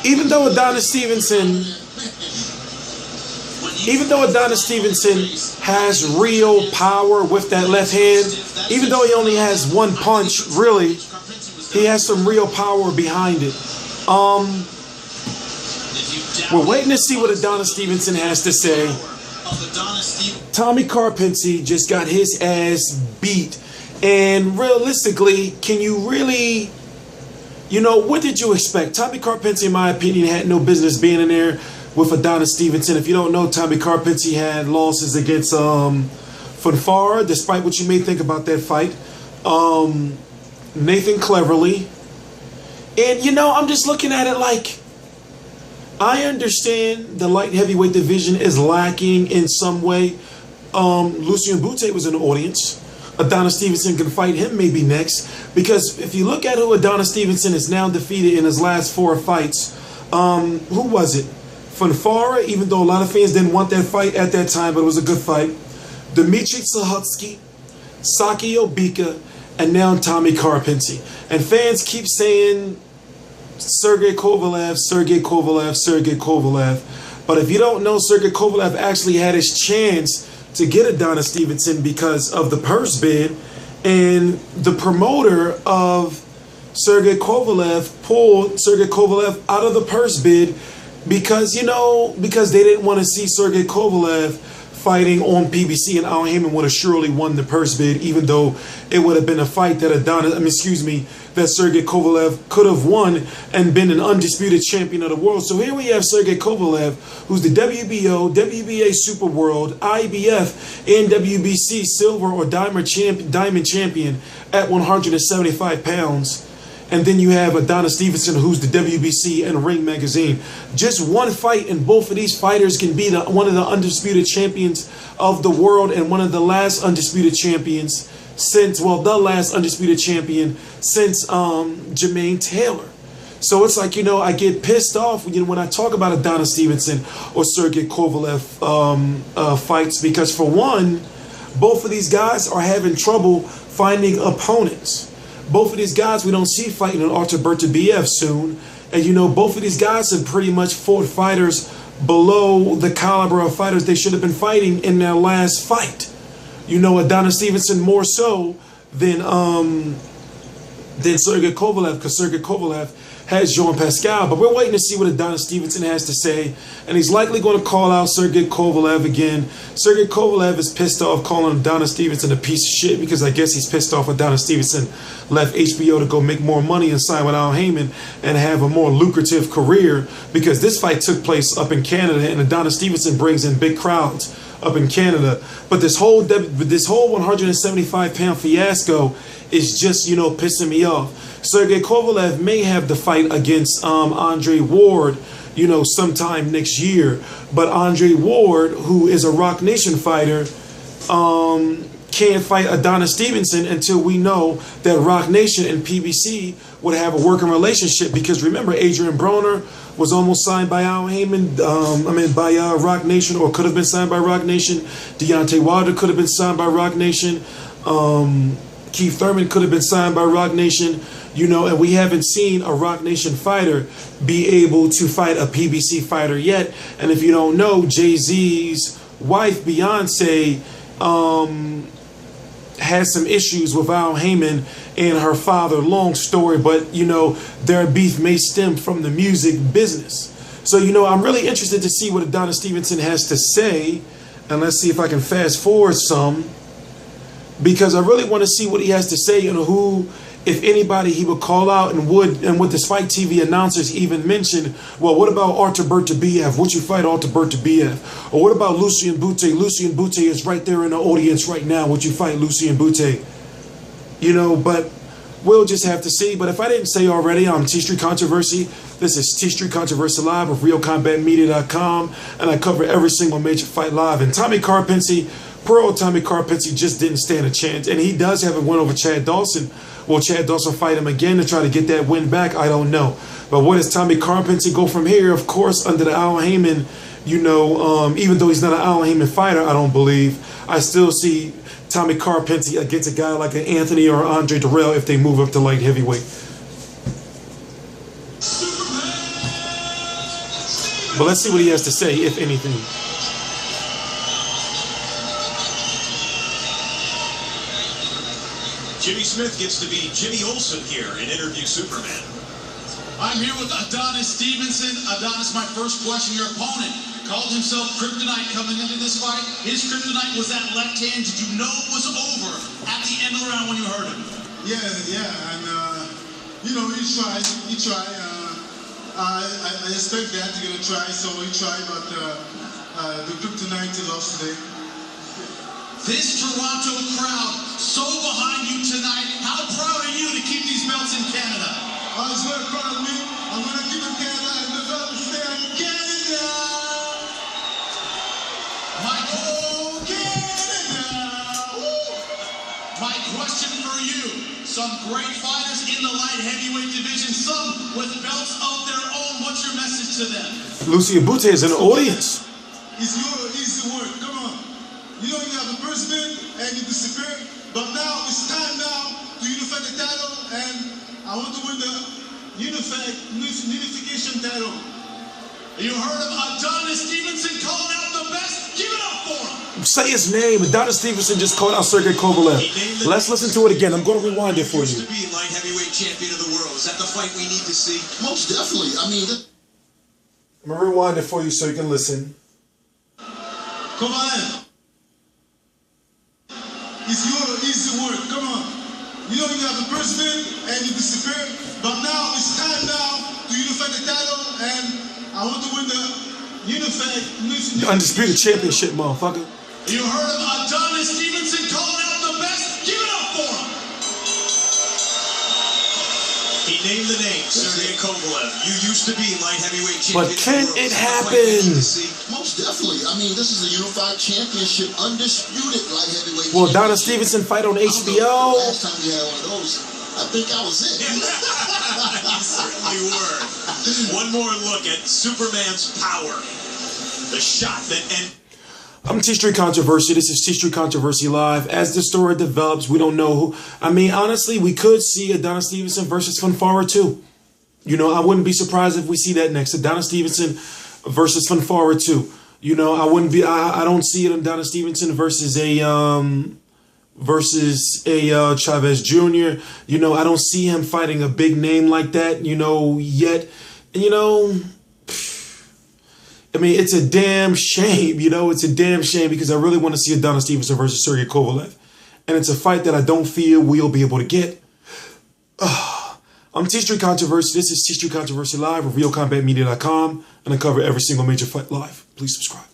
Even though Adonis Stevenson, has real power with that left hand, even though he only has one punch, really, he has some real power behind it. We're waiting to see what Adonis Stevenson has to say. Tommy Karpency just got his ass beat. And realistically, can you really, what did you expect? Tommy Karpency, in my opinion, had no business being in there with Adonis Stevenson. If you don't know, Tommy Karpency had losses against Fonfara, despite what you may think about that fight. Nathan Cleverly. And, I'm just looking at it like, I understand the light heavyweight division is lacking in some way. Lucien Boutte was in the audience. Adonis Stevenson can fight him maybe next. Because if you look at who Adonis Stevenson is now defeated in his last 4 fights, who was it? Fonfara, even though a lot of fans didn't want that fight at that time, but it was a good fight. Dmitry Sahutsky, Sakio, Bika, and now Tommy Karpency. And fans keep saying Sergey Kovalev, Sergey Kovalev, Sergey Kovalev. But if you don't know, Sergey Kovalev actually had his chance to get Adonis Stevenson because of the purse bid, and the promoter of Sergey Kovalev pulled Sergey Kovalev out of the purse bid because they didn't want to see Sergey Kovalev fighting on PBC, and Al Haymon would have surely won the purse bid, even though it would have been a fight that that Sergey Kovalev could have won and been an undisputed champion of the world. So here we have Sergey Kovalev, who's the WBO, WBA Super World, IBF, and WBC silver or diamond champion at 175 pounds. And then you have Adonis Stevenson, who's the WBC and Ring Magazine. Just one fight, and both of these fighters can be one of the undisputed champions of the world and one of the last undisputed champions since, the last undisputed champion since Jermaine Taylor. So it's like, I get pissed off when I talk about Adonis Stevenson or Sergey Kovalev fights, because for one, both of these guys are having trouble finding opponents. Both of these guys we don't see fighting in Arturberto BF soon. And both of these guys have pretty much fought fighters below the caliber of fighters they should have been fighting in their last fight. Adonis Stevenson more so than Sergey Kovalev, because Sergey Kovalev has Jean Pascal. But we're waiting to see what Adonis Stevenson has to say, and he's likely going to call out Sergey Kovalev again. Sergey Kovalev is pissed off calling Adonis Stevenson a piece of shit, because I guess he's pissed off Adonis Stevenson left HBO to go make more money and sign with Al Haymon and have a more lucrative career, because this fight took place up in Canada, and Adonis Stevenson brings in big crowds up in Canada. But this whole 175-pound fiasco is just, pissing me off. Sergey Kovalev may have the fight against Andre Ward, sometime next year. But Andre Ward, who is a Rock Nation fighter, can't fight Adonis Stevenson until we know that Rock Nation and PBC would have a working relationship. Because remember, Adrian Broner was almost signed by Al Haymon, by Rock Nation, or could have been signed by Rock Nation. Deontay Wilder could have been signed by Rock Nation. Keith Thurman could have been signed by Rock Nation. And we haven't seen a Rock Nation fighter be able to fight a PBC fighter yet. And if you don't know, Jay-Z's wife, Beyonce, has some issues with Al Haymon and her father. Long story, but, their beef may stem from the music business. So, I'm really interested to see what Adonis Stevenson has to say. And let's see if I can fast forward some, because I really want to see what he has to say, who, if anybody, he would call out, and would this Fight TV announcers even mention, well, what about Arturberto BF? Would you fight Arturberto BF? Or what about Lucien Boutte? Lucien Boutte is right there in the audience right now. Would you fight Lucien Boutte? But we'll just have to see. But if I didn't say already, I'm T Street Controversy. This is T Street Controversy Live of RealCombatMedia.com, and I cover every single major fight live. And Tommy Karpency, poor old Tommy Karpency, just didn't stand a chance. And he does have a win over Chad Dawson. Will Chad Dawson fight him again to try to get that win back? I don't know. But where does Tommy Karpency go from here? Of course, under the Al Haymon, even though he's not an Al Haymon fighter, I don't believe, I still see Tommy Karpency against a guy like an Anthony or Andre Dirrell if they move up to light heavyweight. But let's see what he has to say, if anything. Jimmy Smith gets to be Jimmy Olsen here in Interview Superman. I'm here with Adonis Stevenson. Adonis, my first question, your opponent called himself Kryptonite coming into this fight. His Kryptonite was that left hand. Did you know it was over at the end of the round when you heard him? Yeah, and you know, he tried. I expect that to get a try, so he tried, but the Kryptonite lost today. This Toronto crowd so behind you tonight. How proud are you to keep these belts in Canada? It's very proud of me. I'm going to keep in Canada and develop and stay in Canada. Michael, Canada. My question for you. Some great fighters in the light heavyweight division, some with belts of their own. What's your message to them? Lucien Bute is in the audience. It's your easy work. Come on. You know you have the first bid and you disappear, but now it's time now to unify the title, and I want to win the unification title. You heard of Adonis Stevenson calling out the best? Give it up for him. Say his name. Adonis Stevenson just called out Sergey Kovalev. Let's listen to it again. I'm going to rewind it for you. To be light heavyweight champion of the world. Is that the fight we need to see? Most definitely. I mean, I'm going to rewind it for you so you can listen. Kovalev. It's your easy work. Come on. You know you have the first bid and you disappear, but now it's time now to unify the title, and I want to win the The undisputed championship, motherfucker. You heard of Adonis Stevenson calling out the best? Give it up for him. He named the name, Sergey Kovalev. You used to be light heavyweight champion. But can it happen? Most definitely. I mean, this is a unified championship, undisputed light heavyweight. Will Adonis Stevenson fight on HBO? Last time we had one of those, I think I was it. You certainly were. One more look at Superman's power. The shot that ended. I'm T-Street Controversy. This is T-Street Controversy Live. As the story develops, we don't know who. I mean, honestly, we could see Adonis Stevenson versus Fanfara too. You know, I wouldn't be surprised if we see that next. Adonis Stevenson versus Fanfara too. You know, I wouldn't be. I don't see it. Adonis Stevenson versus a Chavez Jr. You know, I don't see him fighting a big name like that. You know, yet. You know. I mean, it's a damn shame, you know, it's a damn shame because I really want to see Adonis Stevenson versus Sergey Kovalev. And it's a fight that I don't feel we'll be able to get. I'm T-Street Controversy. This is T-Street Controversy Live of RealCombatMedia.com, and I cover every single major fight live. Please subscribe.